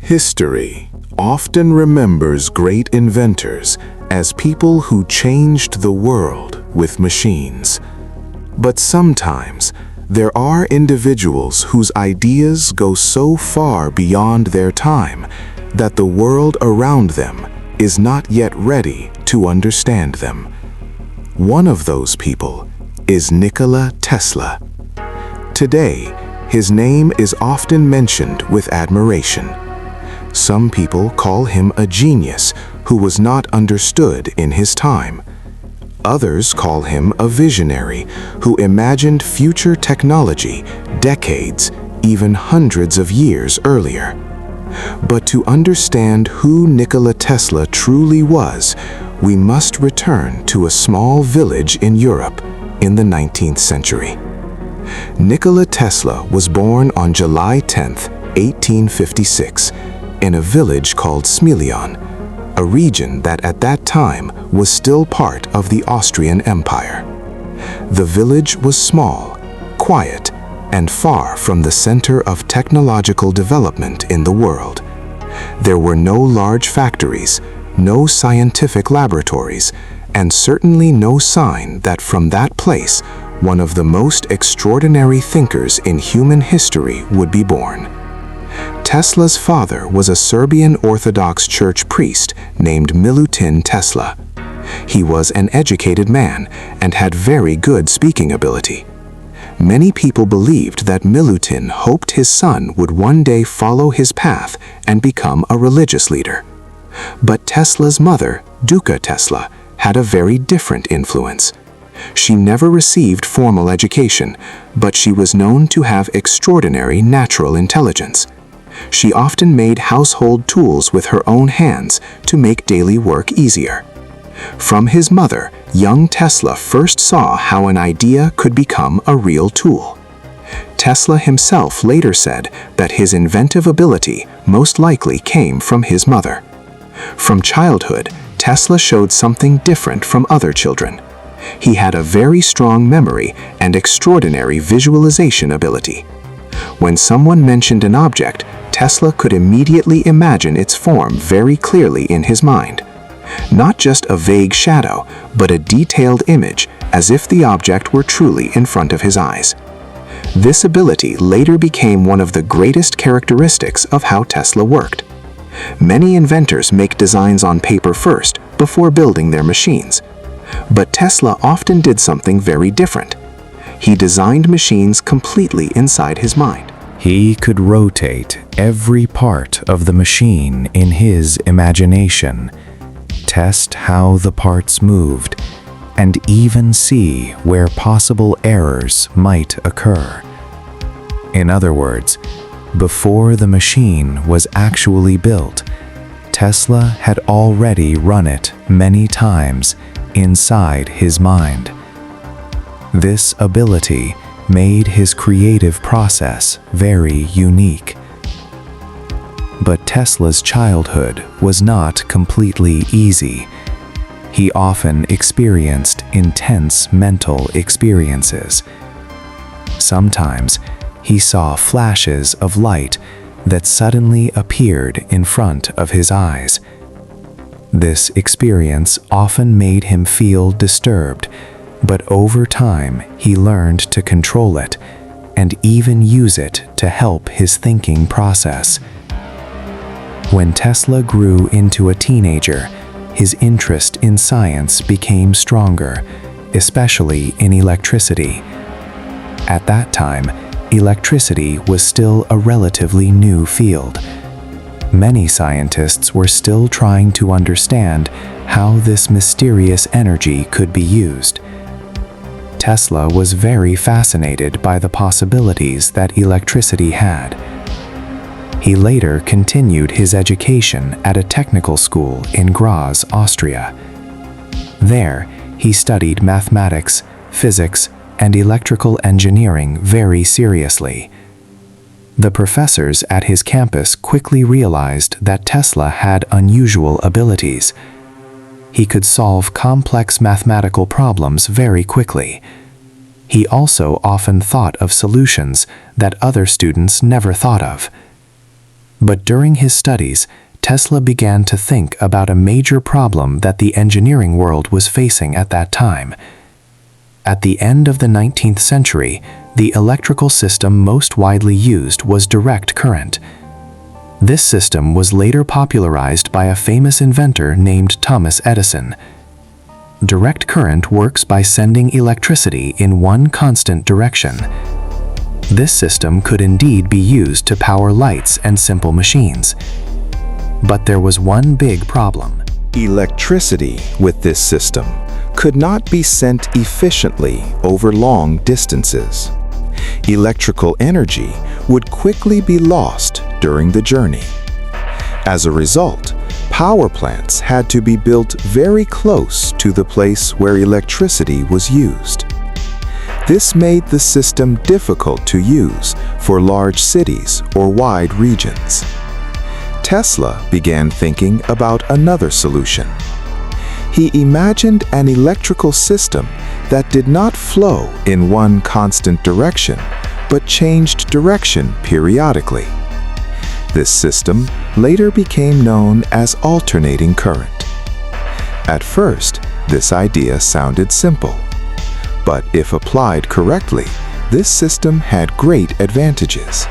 History often remembers great inventors as people who changed the world with machines. But sometimes, there are individuals whose ideas go so far beyond their time that the world around them is not yet ready to understand them. One of those people is Nikola Tesla. Today, his name is often mentioned with admiration. Some people call him a genius who was not understood in his time. Others call him a visionary who imagined future technology decades, even hundreds of years earlier. But to understand who Nikola Tesla truly was, we must return to a small village in Europe in the 19th century. Nikola Tesla was born on July 10, 1856, in a village called Smiljan, a region that at that time was still part of the Austrian Empire. The village was small, quiet, and far from the center of technological development in the world. There were no large factories, no scientific laboratories, and certainly no sign that from that place one of the most extraordinary thinkers in human history would be born. Tesla's father was a Serbian Orthodox Church priest named Milutin Tesla. He was an educated man and had very good speaking ability. Many people believed that Milutin hoped his son would one day follow his path and become a religious leader. But Tesla's mother, Duka Tesla, had a very different influence. She never received formal education, but she was known to have extraordinary natural intelligence. She often made household tools with her own hands to make daily work easier. From his mother, young Tesla first saw how an idea could become a real tool. Tesla himself later said that his inventive ability most likely came from his mother. From childhood, Tesla showed something different from other children. He had a very strong memory and extraordinary visualization ability. When someone mentioned an object, Tesla could immediately imagine its form very clearly in his mind. Not just a vague shadow, but a detailed image, as if the object were truly in front of his eyes. This ability later became one of the greatest characteristics of how Tesla worked. Many inventors make designs on paper first, before building their machines. But Tesla often did something very different. He designed machines completely inside his mind. He could rotate every part of the machine in his imagination, test how the parts moved, and even see where possible errors might occur. In other words, before the machine was actually built, Tesla had already run it many times inside his mind. This ability made his creative process very unique. But Tesla's childhood was not completely easy. He often experienced intense mental experiences. Sometimes he saw flashes of light that suddenly appeared in front of his eyes. This experience often made him feel disturbed, but over time he learned to control it and even use it to help his thinking process. When Tesla grew into a teenager, his interest in science became stronger, especially in electricity. At that time, electricity was still a relatively new field. Many scientists were still trying to understand how this mysterious energy could be used. Tesla was very fascinated by the possibilities that electricity had. He later continued his education at a technical school in Graz, Austria. There, he studied mathematics, physics, and electrical engineering very seriously. The professors at his campus quickly realized that Tesla had unusual abilities. He could solve complex mathematical problems very quickly. He also often thought of solutions that other students never thought of. But during his studies, Tesla began to think about a major problem that the engineering world was facing at that time. At the end of the 19th century, the electrical system most widely used was direct current. This system was later popularized by a famous inventor named Thomas Edison. Direct current works by sending electricity in one constant direction. This system could indeed be used to power lights and simple machines. But there was one big problem. Electricity with this system could not be sent efficiently over long distances. Electrical energy would quickly be lost during the journey. As a result, power plants had to be built very close to the place where electricity was used. This made the system difficult to use for large cities or wide regions. Tesla began thinking about another solution. He imagined an electrical system that did not flow in one constant direction, but changed direction periodically. This system later became known as alternating current. At first, this idea sounded simple. But if applied correctly, this system had great advantages.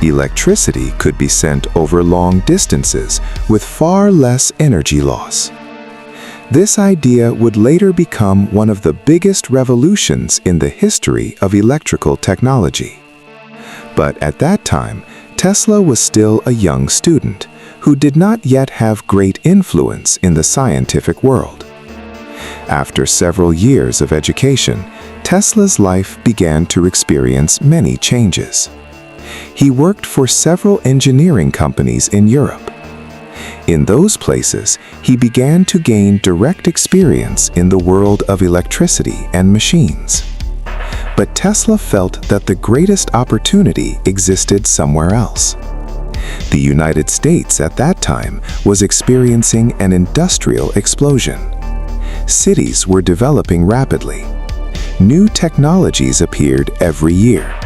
Electricity could be sent over long distances with far less energy loss. This idea would later become one of the biggest revolutions in the history of electrical technology. But at that time, Tesla was still a young student who did not yet have great influence in the scientific world. After several years of education, Tesla's life began to experience many changes. He worked for several engineering companies in Europe. In those places, he began to gain direct experience in the world of electricity and machines. But Tesla felt that the greatest opportunity existed somewhere else. The United States at that time was experiencing an industrial explosion. Cities were developing rapidly. New technologies appeared every year.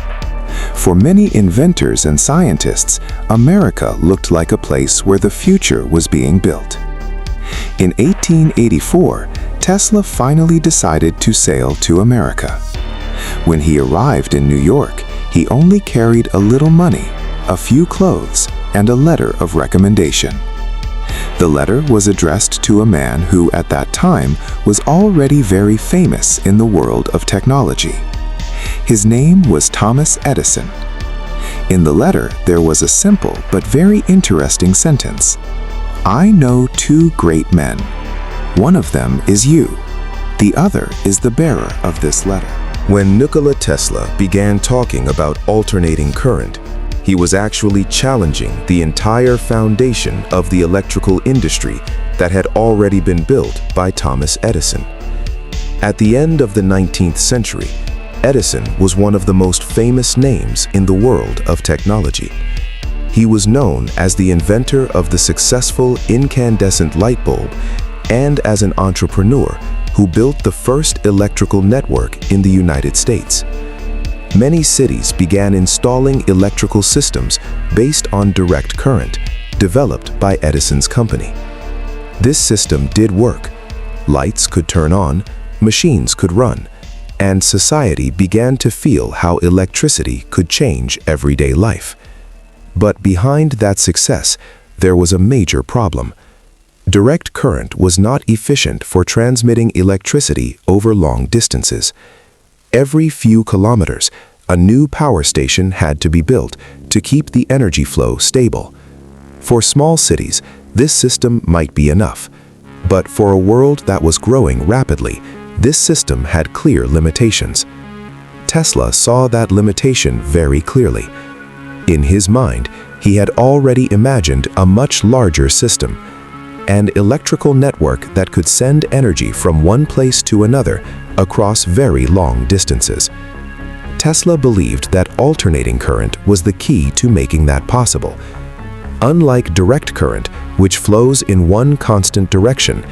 For many inventors and scientists, America looked like a place where the future was being built. In 1884, Tesla finally decided to sail to America. When he arrived in New York, he only carried a little money, a few clothes, and a letter of recommendation. The letter was addressed to a man who, at that time, was already very famous in the world of technology. His name was Thomas Edison. In the letter, there was a simple but very interesting sentence. "I know two great men. One of them is you. The other is the bearer of this letter." When Nikola Tesla began talking about alternating current, he was actually challenging the entire foundation of the electrical industry that had already been built by Thomas Edison. At the end of the 19th century, Edison was one of the most famous names in the world of technology. He was known as the inventor of the successful incandescent light bulb and as an entrepreneur who built the first electrical network in the United States. Many cities began installing electrical systems based on direct current, developed by Edison's company. This system did work. Lights could turn on, machines could run, and society began to feel how electricity could change everyday life. But behind that success, there was a major problem. Direct current was not efficient for transmitting electricity over long distances. Every few kilometers, a new power station had to be built to keep the energy flow stable. For small cities, this system might be enough. But for a world that was growing rapidly, this system had clear limitations. Tesla saw that limitation very clearly. In his mind, he had already imagined a much larger system, an electrical network that could send energy from one place to another across very long distances. Tesla believed that alternating current was the key to making that possible. Unlike direct current, which flows in one constant direction,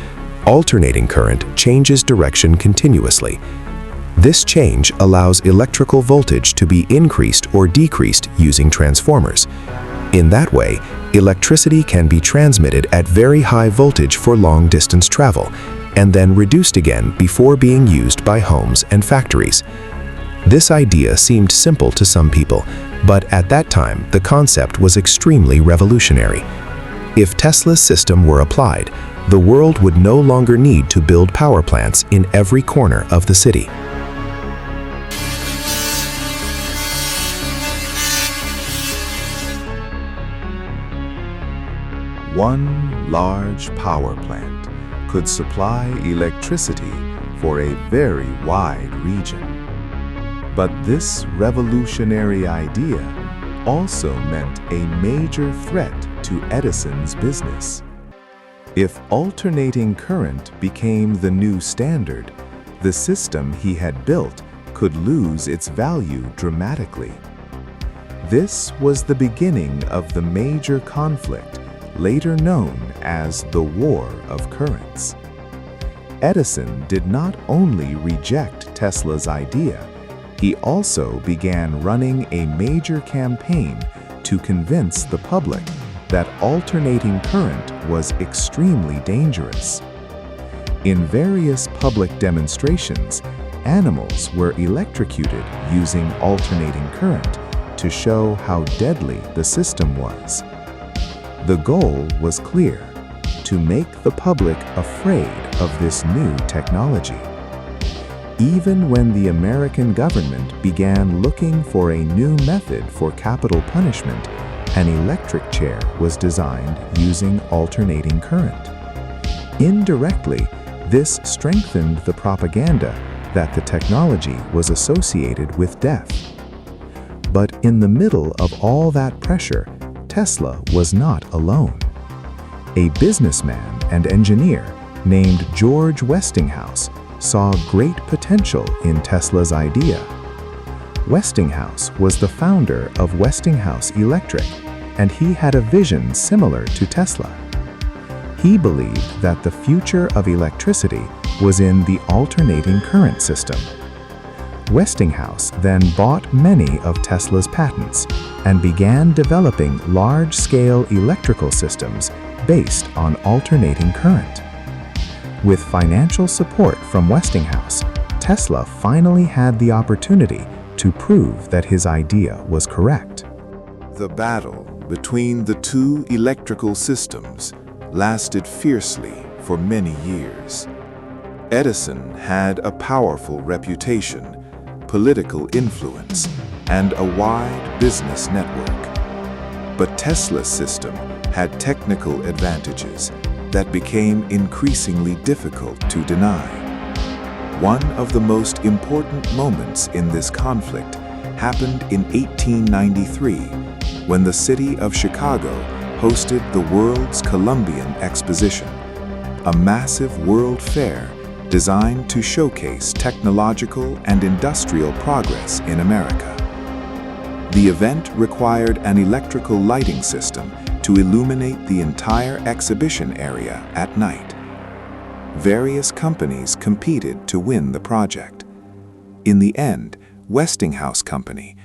alternating current changes direction continuously. This change allows electrical voltage to be increased or decreased using transformers. In that way, electricity can be transmitted at very high voltage for long-distance travel, and then reduced again before being used by homes and factories. This idea seemed simple to some people, but at that time the concept was extremely revolutionary. If Tesla's system were applied, the world would no longer need to build power plants in every corner of the city. One large power plant could supply electricity for a very wide region. But this revolutionary idea also meant a major threat to Edison's business. If alternating current became the new standard, the system he had built could lose its value dramatically. This was the beginning of the major conflict, later known as the War of Currents. Edison did not only reject Tesla's idea, he also began running a major campaign to convince the public that alternating current was extremely dangerous. In various public demonstrations, animals were electrocuted using alternating current to show how deadly the system was. The goal was clear: to make the public afraid of this new technology. Even when the American government began looking for a new method for capital punishment, an electric chair was designed using alternating current. Indirectly, this strengthened the propaganda that the technology was associated with death. But in the middle of all that pressure, Tesla was not alone. A businessman and engineer named George Westinghouse saw great potential in Tesla's idea. Westinghouse was the founder of Westinghouse Electric, and he had a vision similar to Tesla. He believed that the future of electricity was in the alternating current system. Westinghouse then bought many of Tesla's patents and began developing large-scale electrical systems based on alternating current. With financial support from Westinghouse, Tesla finally had the opportunity to prove that his idea was correct. The battle between the two electrical systems lasted fiercely for many years. Edison had a powerful reputation, political influence, and a wide business network. But Tesla's system had technical advantages that became increasingly difficult to deny. One of the most important moments in this conflict happened in 1893, when the city of Chicago hosted the World's Columbian Exposition, a massive world fair designed to showcase technological and industrial progress in America. The event required an electrical lighting system to illuminate the entire exhibition area at night. Various companies competed to win the project. In the end, Westinghouse Company